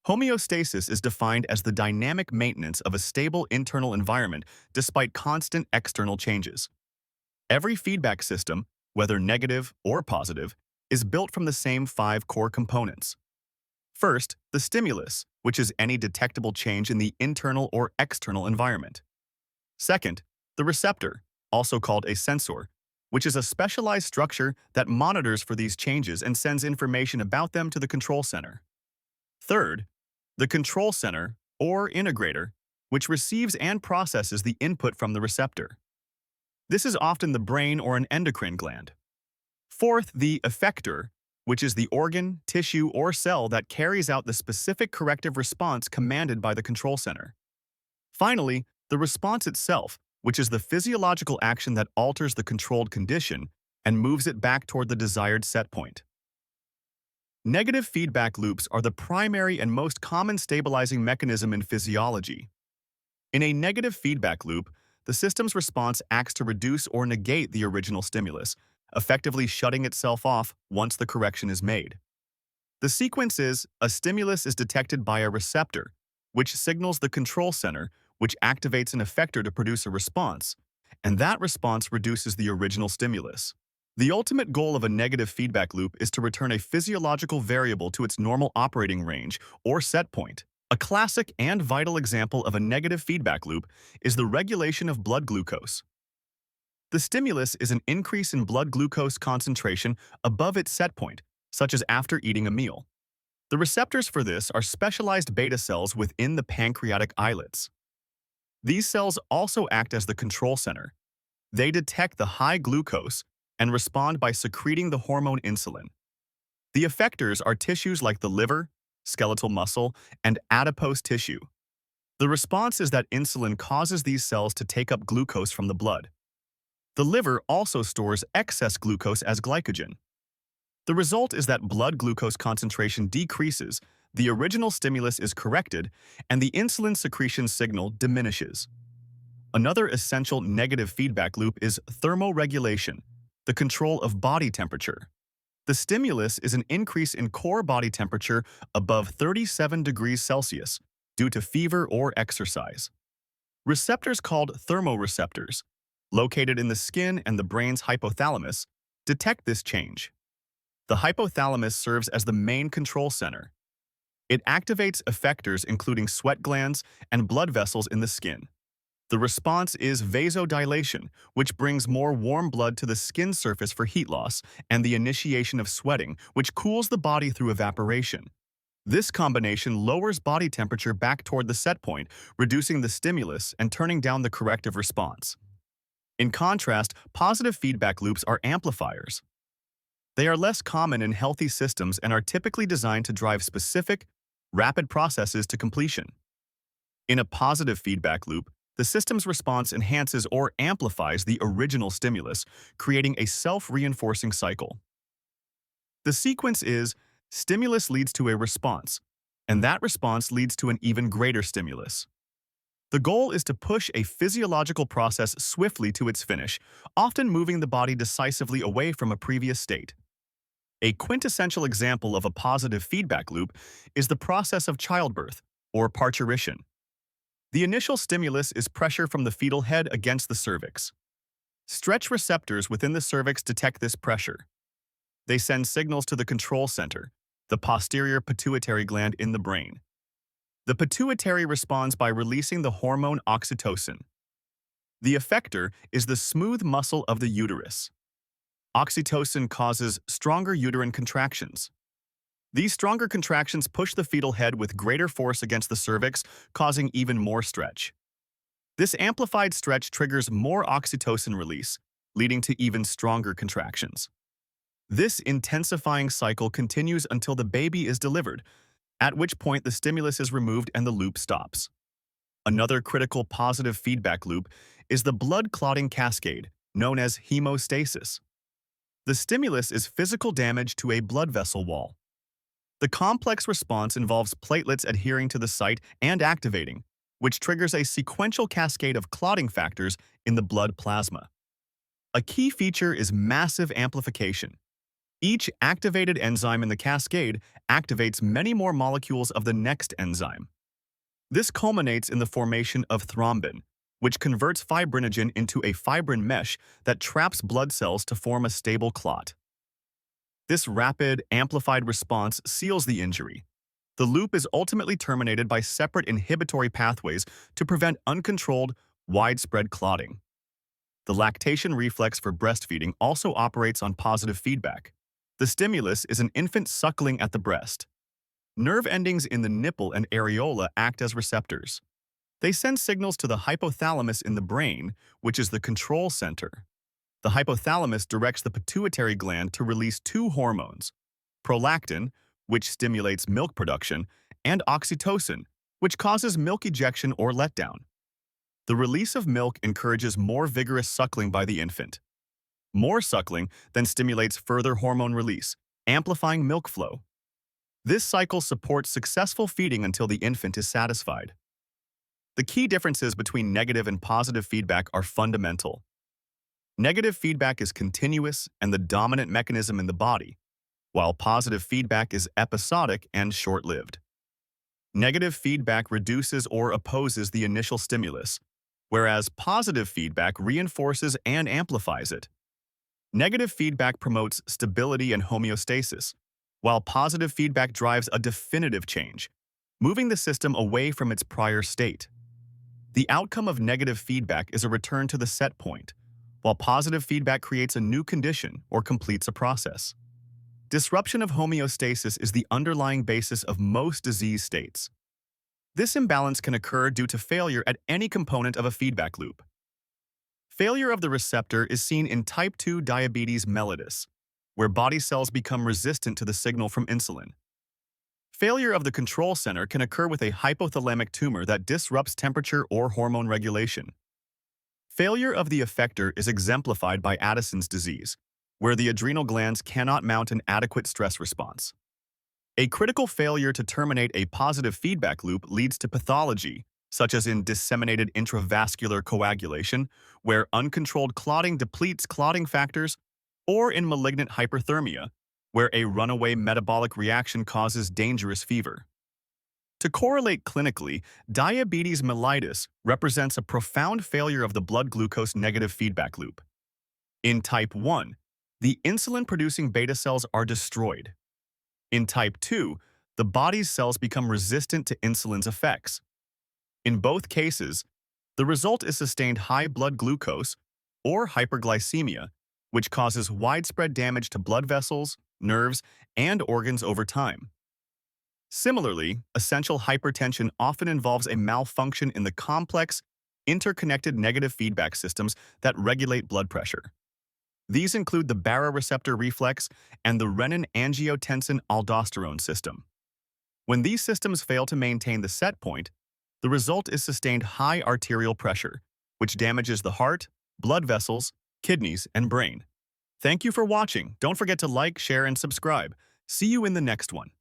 Homeostasis is defined as the dynamic maintenance of a stable internal environment despite constant external changes. Every feedback system, whether negative or positive, is built from the same five core components. First, the stimulus, which is any detectable change in the internal or external environment. Second, the receptor, also called a sensor, which is a specialized structure that monitors for these changes and sends information about them to the control center. Third, the control center, or integrator, which receives and processes the input from the receptor. This is often the brain or an endocrine gland. Fourth, the effector, which is the organ, tissue, or cell that carries out the specific corrective response commanded by the control center. Finally, the response itself, which is the physiological action that alters the controlled condition and moves it back toward the desired set point. Negative feedback loops are the primary and most common stabilizing mechanism in physiology. In a negative feedback loop, the system's response acts to reduce or negate the original stimulus, effectively shutting itself off once the correction is made. The sequence is: a stimulus is detected by a receptor, which signals the control center, which activates an effector to produce a response, and that response reduces the original stimulus. The ultimate goal of a negative feedback loop is to return a physiological variable to its normal operating range or set point. A classic and vital example of a negative feedback loop is the regulation of blood glucose. The stimulus is an increase in blood glucose concentration above its set point, such as after eating a meal. The receptors for this are specialized beta cells within the pancreatic islets. These cells also act as the control center. They detect the high glucose and respond by secreting the hormone insulin. The effectors are tissues like the liver, skeletal muscle, and adipose tissue. The response is that insulin causes these cells to take up glucose from the blood. The liver also stores excess glucose as glycogen. The result is that blood glucose concentration decreases, the original stimulus is corrected, and the insulin secretion signal diminishes. Another essential negative feedback loop is thermoregulation, the control of body temperature. The stimulus is an increase in core body temperature above 37 degrees Celsius due to fever or exercise. Receptors called thermoreceptors, located in the skin and the brain's hypothalamus, detect this change. The hypothalamus serves as the main control center. It activates effectors including sweat glands and blood vessels in the skin. The response is vasodilation, which brings more warm blood to the skin surface for heat loss, and the initiation of sweating, which cools the body through evaporation. This combination lowers body temperature back toward the set point, reducing the stimulus and turning down the corrective response. In contrast, positive feedback loops are amplifiers. They are less common in healthy systems and are typically designed to drive specific, rapid processes to completion. In a positive feedback loop, the system's response enhances or amplifies the original stimulus, creating a self-reinforcing cycle. The sequence is: stimulus leads to a response, and that response leads to an even greater stimulus. The goal is to push a physiological process swiftly to its finish, often moving the body decisively away from a previous state. A quintessential example of a positive feedback loop is the process of childbirth, or parturition. The initial stimulus is pressure from the fetal head against the cervix. Stretch receptors within the cervix detect this pressure. They send signals to the control center, the posterior pituitary gland in the brain. The pituitary responds by releasing the hormone oxytocin. The effector is the smooth muscle of the uterus. Oxytocin causes stronger uterine contractions. These stronger contractions push the fetal head with greater force against the cervix, causing even more stretch. This amplified stretch triggers more oxytocin release, leading to even stronger contractions. This intensifying cycle continues until the baby is delivered, at which point the stimulus is removed and the loop stops. Another critical positive feedback loop is the blood clotting cascade, known as hemostasis. The stimulus is physical damage to a blood vessel wall. The complex response involves platelets adhering to the site and activating, which triggers a sequential cascade of clotting factors in the blood plasma. A key feature is massive amplification. Each activated enzyme in the cascade activates many more molecules of the next enzyme. This culminates in the formation of thrombin, which converts fibrinogen into a fibrin mesh that traps blood cells to form a stable clot. This rapid, amplified response seals the injury. The loop is ultimately terminated by separate inhibitory pathways to prevent uncontrolled, widespread clotting. The lactation reflex for breastfeeding also operates on positive feedback. The stimulus is an infant suckling at the breast. Nerve endings in the nipple and areola act as receptors. They send signals to the hypothalamus in the brain, which is the control center. The hypothalamus directs the pituitary gland to release two hormones, prolactin, which stimulates milk production, and oxytocin, which causes milk ejection or letdown. The release of milk encourages more vigorous suckling by the infant. More suckling then stimulates further hormone release, amplifying milk flow. This cycle supports successful feeding until the infant is satisfied. The key differences between negative and positive feedback are fundamental. Negative feedback is continuous and the dominant mechanism in the body, while positive feedback is episodic and short-lived. Negative feedback reduces or opposes the initial stimulus, whereas positive feedback reinforces and amplifies it. Negative feedback promotes stability and homeostasis, while positive feedback drives a definitive change, moving the system away from its prior state. The outcome of negative feedback is a return to the set point, while positive feedback creates a new condition or completes a process. Disruption of homeostasis is the underlying basis of most disease states. This imbalance can occur due to failure at any component of a feedback loop. Failure of the receptor is seen in type 2 diabetes mellitus, where body cells become resistant to the signal from insulin. Failure of the control center can occur with a hypothalamic tumor that disrupts temperature or hormone regulation. Failure of the effector is exemplified by Addison's disease, where the adrenal glands cannot mount an adequate stress response. A critical failure to terminate a positive feedback loop leads to pathology, such as in disseminated intravascular coagulation, where uncontrolled clotting depletes clotting factors, or in malignant hyperthermia, where a runaway metabolic reaction causes dangerous fever. To correlate clinically, diabetes mellitus represents a profound failure of the blood glucose negative feedback loop. In type 1, the insulin-producing beta cells are destroyed. In type 2, the body's cells become resistant to insulin's effects. In both cases, the result is sustained high blood glucose, or hyperglycemia, which causes widespread damage to blood vessels, nerves, and organs over time. Similarly, essential hypertension often involves a malfunction in the complex, interconnected negative feedback systems that regulate blood pressure. These include the baroreceptor reflex and the renin-angiotensin-aldosterone system. When these systems fail to maintain the set point, the result is sustained high arterial pressure, which damages the heart, blood vessels, kidneys, and brain. Thank you for watching. Don't forget to like, share, and subscribe. See you in the next one.